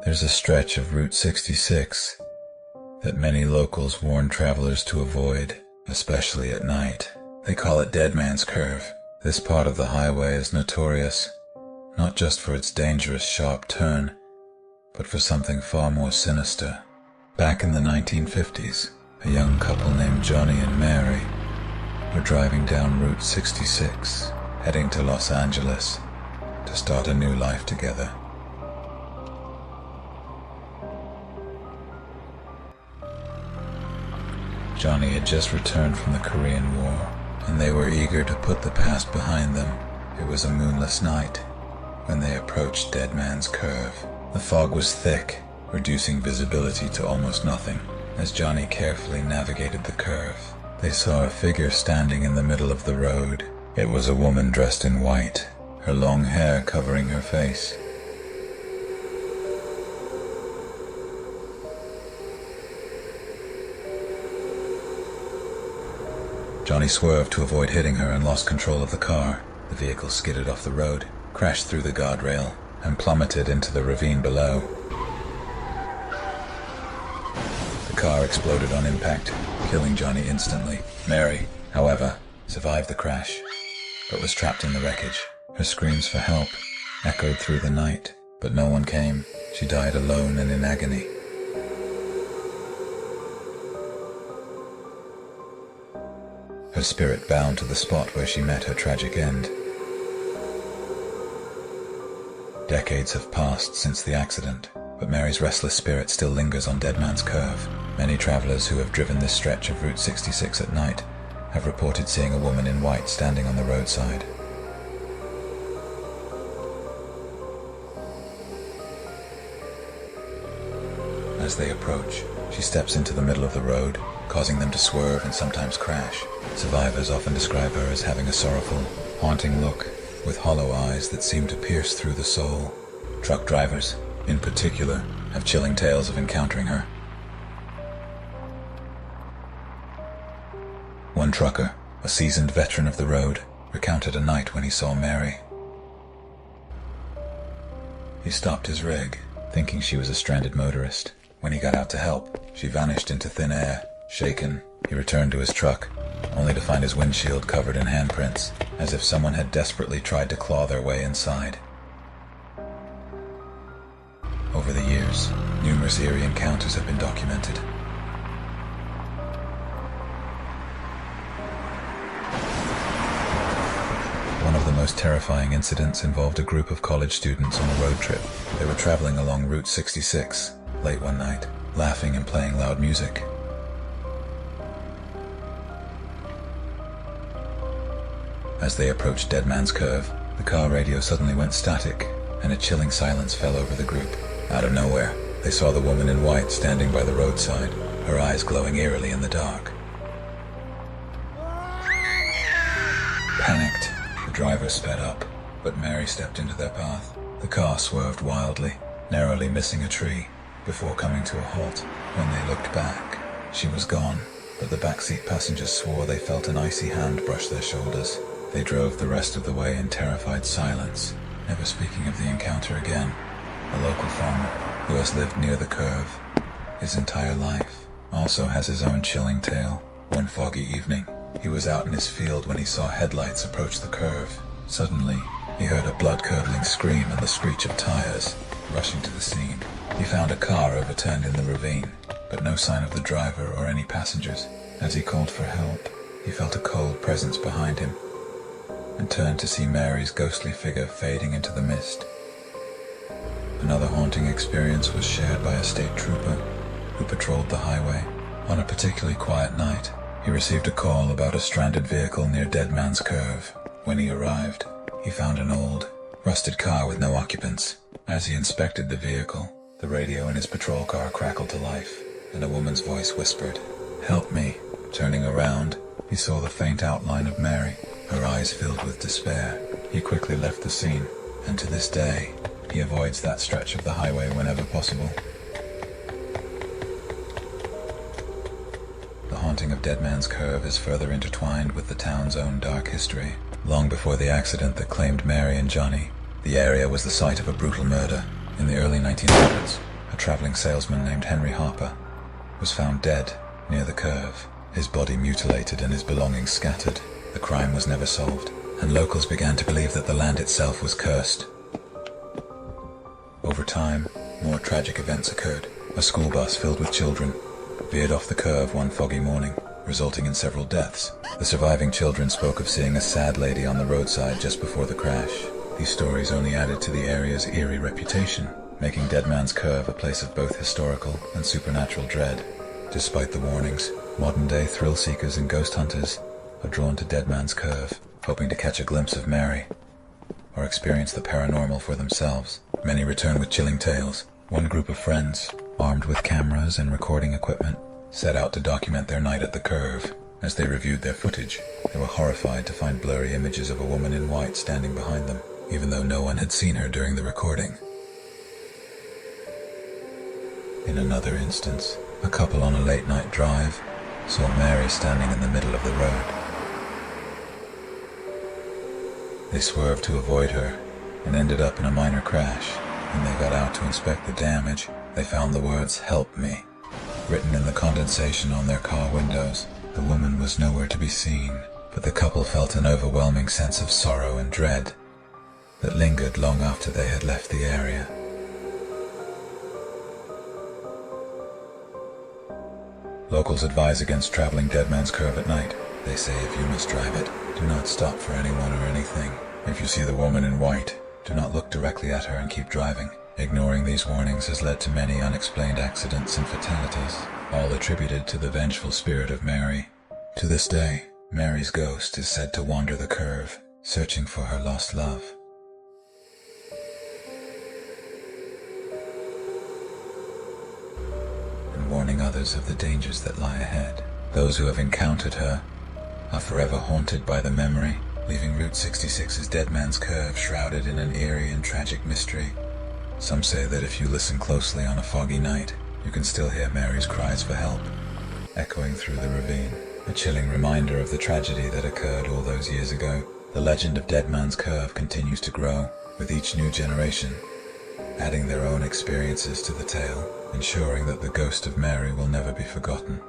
There's a stretch of Route 66 that many locals warn travelers to avoid, especially at night. They call it Dead Man's Curve. This part of the highway is notorious, not just for its dangerous sharp turn, but for something far more sinister. Back in the 1950s, a young couple named Johnny and Mary were driving down Route 66, heading to Los Angeles to start a new life together. Johnny had just returned from the Korean War, and they were eager to put the past behind them. It was a moonless night when they approached Dead Man's Curve. The fog was thick, reducing visibility to almost nothing. As Johnny carefully navigated the curve, they saw a figure standing in the middle of the road. It was a woman dressed in white, her long hair covering her face. Johnny swerved to avoid hitting her and lost control of the car. The vehicle skidded off the road, crashed through the guardrail, and plummeted into the ravine below. The car exploded on impact, killing Johnny instantly. Mary, however, survived the crash, but was trapped in the wreckage. Her screams for help echoed through the night, but no one came. She died alone and in agony. Her spirit bound to the spot where she met her tragic end. Decades have passed since the accident, but Mary's restless spirit still lingers on Dead Man's Curve. Many travelers who have driven this stretch of Route 66 at night have reported seeing a woman in white standing on the roadside. As they approach, she steps into the middle of the road, causing them to swerve and sometimes crash. Survivors often describe her as having a sorrowful, haunting look, with hollow eyes that seem to pierce through the soul. Truck drivers, in particular, have chilling tales of encountering her. One trucker, a seasoned veteran of the road, recounted a night when he saw Mary. He stopped his rig, thinking she was a stranded motorist. When he got out to help, she vanished into thin air. Shaken, he returned to his truck, only to find his windshield covered in handprints, as if someone had desperately tried to claw their way inside. Over the years, numerous eerie encounters have been documented. One of the most terrifying incidents involved a group of college students on a road trip. They were traveling along Route 66, late one night, laughing and playing loud music. As they approached Dead Man's Curve, the car radio suddenly went static, and a chilling silence fell over the group. Out of nowhere, they saw the woman in white standing by the roadside, her eyes glowing eerily in the dark. Panicked, the driver sped up, but Mary stepped into their path. The car swerved wildly, narrowly missing a tree, before coming to a halt. When they looked back, she was gone, but the backseat passengers swore they felt an icy hand brush their shoulders. They drove the rest of the way in terrified silence, never speaking of the encounter again. A local farmer, who has lived near the curve his entire life, also has his own chilling tale. One foggy evening, he was out in his field when he saw headlights approach the curve. Suddenly, he heard a blood-curdling scream and the screech of tires. Rushing to the scene, he found a car overturned in the ravine, but no sign of the driver or any passengers. As he called for help, he felt a cold presence behind him, and turned to see Mary's ghostly figure fading into the mist. Another haunting experience was shared by a state trooper who patrolled the highway. On a particularly quiet night, he received a call about a stranded vehicle near Dead Man's Curve. When he arrived, he found an old, rusted car with no occupants. As he inspected the vehicle, the radio in his patrol car crackled to life, and a woman's voice whispered, "Help me." Turning around, he saw the faint outline of Mary, her eyes filled with despair. He quickly left the scene, and to this day, he avoids that stretch of the highway whenever possible. The haunting of Dead Man's Curve is further intertwined with the town's own dark history. Long before the accident that claimed Mary and Johnny, the area was the site of a brutal murder. In the early 1900s, a traveling salesman named Henry Harper, was found dead near the curve, his body mutilated and his belongings scattered. The crime was never solved, and locals began to believe that the land itself was cursed. Over time, more tragic events occurred. A school bus filled with children veered off the curve one foggy morning, resulting in several deaths. The surviving children spoke of seeing a sad lady on the roadside just before the crash. These stories only added to the area's eerie reputation, making Dead Man's Curve a place of both historical and supernatural dread. Despite the warnings, modern-day thrill-seekers and ghost hunters are drawn to Dead Man's Curve, hoping to catch a glimpse of Mary or experience the paranormal for themselves. Many return with chilling tales. One group of friends, armed with cameras and recording equipment, set out to document their night at the curve. As they reviewed their footage, they were horrified to find blurry images of a woman in white standing behind them, even though no one had seen her during the recording. In another instance, a couple on a late-night drive saw Mary standing in the middle of the road. They swerved to avoid her and ended up in a minor crash. When they got out to inspect the damage, they found the words "Help me" written in the condensation on their car windows. The woman was nowhere to be seen, but the couple felt an overwhelming sense of sorrow and dread that lingered long after they had left the area. Locals advise against traveling Dead Man's Curve at night. They say if you must drive it, do not stop for anyone or anything. If you see the woman in white, do not look directly at her and keep driving. Ignoring these warnings has led to many unexplained accidents and fatalities, all attributed to the vengeful spirit of Mary. To this day, Mary's ghost is said to wander the curve, searching for her lost love. And warning others of the dangers that lie ahead. Those who have encountered her are forever haunted by the memory, leaving Route 66's Dead Man's Curve shrouded in an eerie and tragic mystery. Some say that if you listen closely on a foggy night, you can still hear Mary's cries for help, echoing through the ravine, a chilling reminder of the tragedy that occurred all those years ago. The legend of Dead Man's Curve continues to grow, with each new generation adding their own experiences to the tale, ensuring that the ghost of Mary will never be forgotten.